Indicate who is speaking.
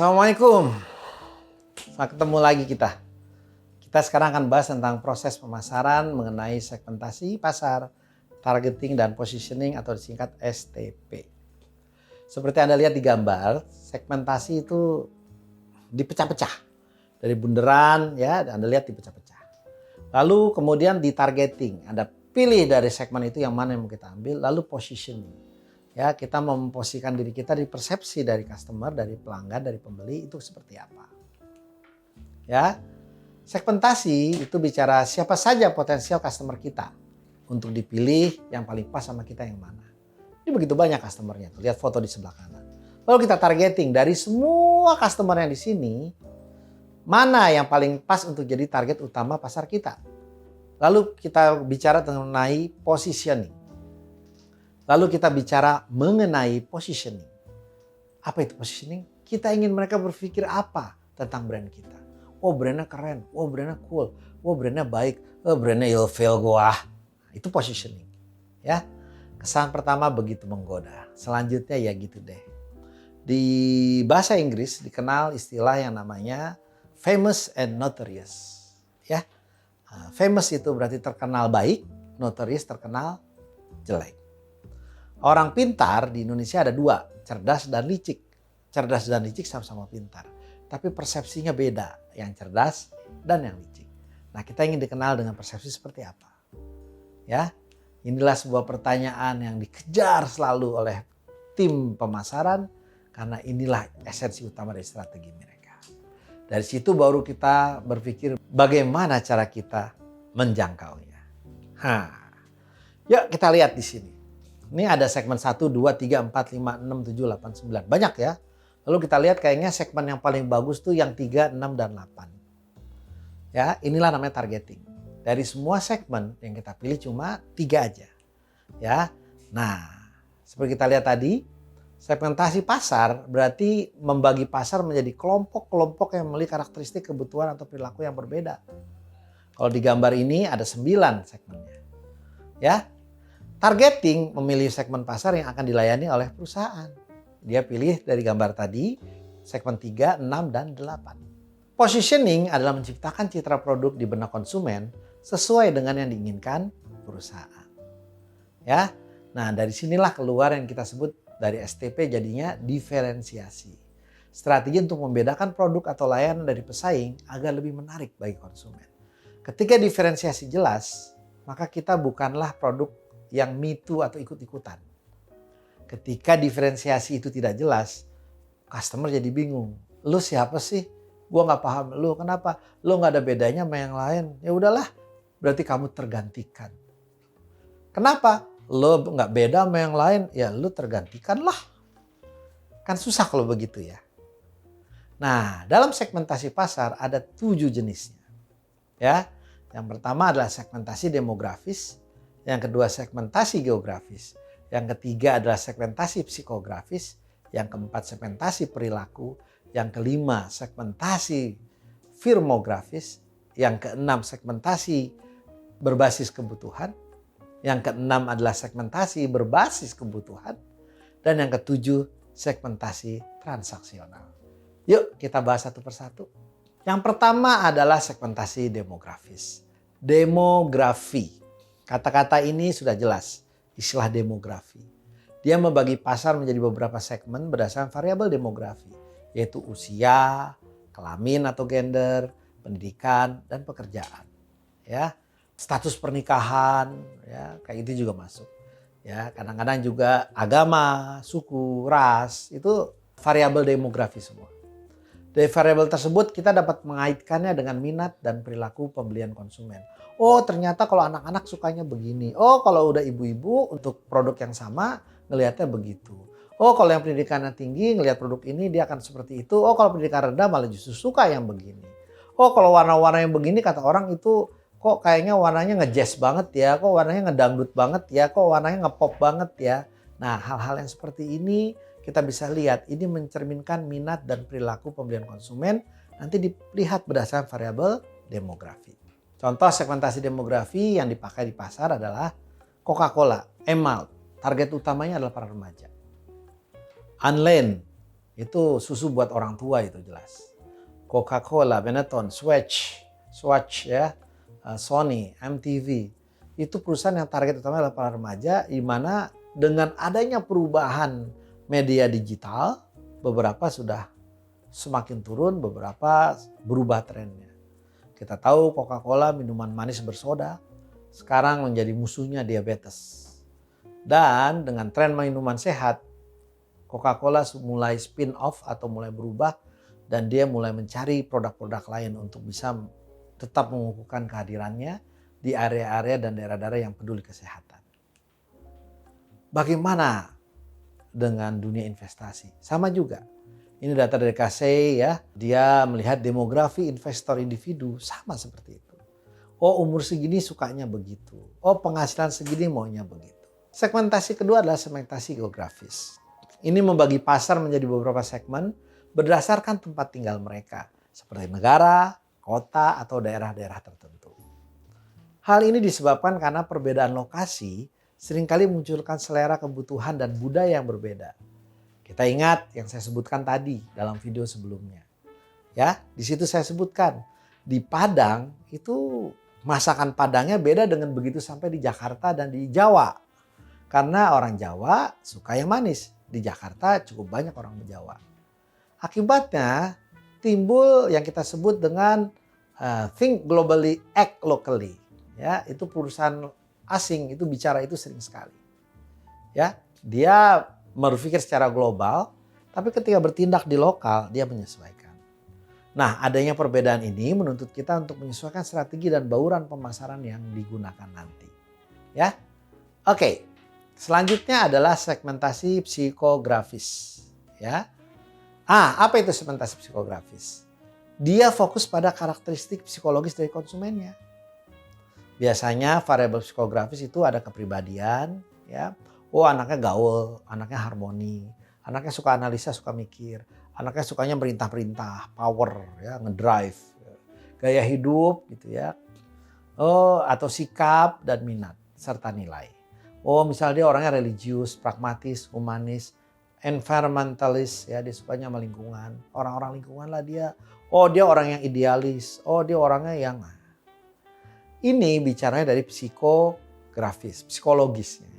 Speaker 1: Assalamualaikum. Sampai ketemu lagi kita. Kita sekarang akan bahas tentang proses pemasaran mengenai segmentasi pasar, targeting, dan positioning atau disingkat STP. Seperti Anda lihat di gambar, segmentasi itu dipecah-pecah. Dari bunderan, ya, Anda lihat dipecah-pecah. Lalu kemudian di targeting, Anda pilih dari segmen itu yang mana yang mau kita ambil, lalu positioning. Ya, kita memposisikan diri kita di persepsi dari customer, dari pelanggan, dari pembeli itu seperti apa. Ya, segmentasi itu bicara siapa saja potensial customer kita untuk dipilih yang paling pas sama kita yang mana. Ini begitu banyak customernya. Lihat foto di sebelah kanan. Lalu kita targeting dari semua customer yang di sini, mana yang paling pas untuk jadi target utama pasar kita. Lalu kita bicara mengenai positioning. Lalu kita bicara mengenai positioning. Apa itu positioning? Kita ingin mereka berpikir apa tentang brand kita. Oh, brandnya keren, oh brandnya cool, oh brandnya baik, oh brandnya ilfeel gua. Itu positioning. Ya, kesan pertama begitu menggoda. Selanjutnya ya gitu deh. Di bahasa Inggris dikenal istilah yang namanya famous and notorious. Ya, famous itu berarti terkenal baik, notorious terkenal jelek. Orang pintar di Indonesia ada dua, cerdas dan licik. Cerdas dan licik sama-sama pintar. Tapi persepsinya beda, yang cerdas dan yang licik. Nah, kita ingin dikenal dengan persepsi seperti apa? Ya, inilah sebuah pertanyaan yang dikejar selalu oleh tim pemasaran karena inilah esensi utama dari strategi mereka. Dari situ baru kita berpikir bagaimana cara kita menjangkaunya. Yuk kita lihat di sini. Ini ada segmen 1, 2, 3, 4, 5, 6, 7, 8, 9. Banyak ya. Lalu kita lihat kayaknya segmen yang paling bagus tuh yang 3, 6, dan 8. Ya, inilah namanya targeting. Dari semua segmen yang kita pilih cuma 3 aja. Ya. Nah, seperti kita lihat tadi, segmentasi pasar berarti membagi pasar menjadi kelompok-kelompok yang memiliki karakteristik kebutuhan atau perilaku yang berbeda. Kalau di gambar ini ada 9 segmennya. Ya. Targeting memilih segmen pasar yang akan dilayani oleh perusahaan. Dia pilih dari gambar tadi segmen 3, 6, dan 8. Positioning adalah menciptakan citra produk di benak konsumen sesuai dengan yang diinginkan perusahaan. Ya, nah dari sinilah keluar yang kita sebut dari STP jadinya diferensiasi. Strategi untuk membedakan produk atau layanan dari pesaing agar lebih menarik bagi konsumen. Ketika diferensiasi jelas, maka kita bukanlah produk yang me too atau ikut-ikutan. Ketika diferensiasi itu tidak jelas, customer jadi bingung. Lu siapa sih? Gua nggak paham lu. Kenapa? Lu nggak ada bedanya sama yang lain. Ya udahlah, berarti kamu tergantikan. Kenapa? Lu nggak beda sama yang lain, ya lu tergantikan lah. Kan susah kalau begitu ya. Nah, dalam segmentasi pasar ada 7 jenisnya. Ya, yang pertama adalah segmentasi demografis. Yang kedua segmentasi geografis. Yang ketiga adalah segmentasi psikografis. Yang keempat segmentasi perilaku. Yang kelima segmentasi firmografis. Yang keenam segmentasi berbasis kebutuhan. Yang keenam adalah segmentasi berbasis kebutuhan. Dan yang ketujuh segmentasi transaksional. Yuk kita bahas satu persatu. Yang pertama adalah segmentasi demografis. Demografi. Kata-kata ini sudah jelas, istilah demografi. Dia membagi pasar menjadi beberapa segmen berdasarkan variabel demografi, yaitu usia, kelamin atau gender, pendidikan, dan pekerjaan. Ya, status pernikahan, ya, kayak itu juga masuk. Ya, kadang-kadang juga agama, suku, ras, itu variabel demografi semua. Dari variabel tersebut kita dapat mengaitkannya dengan minat dan perilaku pembelian konsumen. Oh ternyata kalau anak-anak sukanya begini. Oh kalau udah ibu-ibu untuk produk yang sama ngelihatnya begitu. Oh kalau yang pendidikannya tinggi ngelihat produk ini dia akan seperti itu. Oh kalau pendidikan rendah malah justru suka yang begini. Oh kalau warna-warna yang begini kata orang itu kok kayaknya warnanya nge-jazz banget ya. Kok warnanya ngedangdut banget ya. Kok warnanya nge-pop banget ya. Nah hal-hal yang seperti ini kita bisa lihat ini mencerminkan minat dan perilaku pembelian konsumen nanti dilihat berdasarkan variabel demografi. Contoh segmentasi demografi yang dipakai di pasar adalah Coca-Cola, Emalt. Target utamanya adalah para remaja. Unland, Itu susu buat orang tua itu jelas. Coca-Cola, Benetton, Swatch ya, Sony, MTV. Itu perusahaan yang target utama adalah para remaja, di mana dengan adanya perubahan media digital, beberapa sudah semakin turun, beberapa berubah trennya. Kita tahu Coca-Cola minuman manis bersoda sekarang menjadi musuhnya diabetes. Dan dengan tren minuman sehat, Coca-Cola mulai spin off atau mulai berubah dan dia mulai mencari produk-produk lain untuk bisa tetap mengukuhkan kehadirannya di area-area dan daerah-daerah yang peduli kesehatan. Bagaimana dengan dunia investasi? Sama juga. Ini data dari Kasey ya. Dia melihat demografi investor individu sama seperti itu. Oh, umur segini sukanya begitu. Oh, penghasilan segini maunya begitu. Segmentasi kedua adalah segmentasi geografis. Ini membagi pasar menjadi beberapa segmen berdasarkan tempat tinggal mereka, seperti negara, kota, atau daerah-daerah tertentu. Hal ini disebabkan karena perbedaan lokasi seringkali munculkan selera kebutuhan dan budaya yang berbeda. Kita ingat yang saya sebutkan tadi dalam video sebelumnya. Ya, di situ saya sebutkan di Padang itu masakan Padangnya beda dengan begitu sampai di Jakarta dan di Jawa. Karena orang Jawa suka yang manis. Di Jakarta cukup banyak orang Jawa. Akibatnya timbul yang kita sebut dengan think globally, act locally. Ya, itu perusahaan asing itu bicara itu sering sekali. Ya, dia berpikir secara global, tapi ketika bertindak di lokal dia menyesuaikan. Nah, adanya perbedaan ini menuntut kita untuk menyesuaikan strategi dan bauran pemasaran yang digunakan nanti. Ya, oke. Selanjutnya adalah segmentasi psikografis. Ya, apa itu segmentasi psikografis? Dia fokus pada karakteristik psikologis dari konsumennya. Biasanya variabel psikografis itu ada kepribadian, ya. Oh, anaknya gaul, anaknya harmoni, anaknya suka analisa, suka mikir, anaknya sukanya perintah-perintah, power, ya, ngedrive, gaya hidup, gitu ya. Oh, atau sikap dan minat serta nilai. Oh, misalnya dia orangnya religius, pragmatis, humanis, environmentalis, ya, dia sukanya sama lingkungan. Orang-orang lingkungan lah dia. Oh, dia orang yang idealis. Oh, dia orangnya yang... Ini bicaranya dari psikografis, psikologisnya.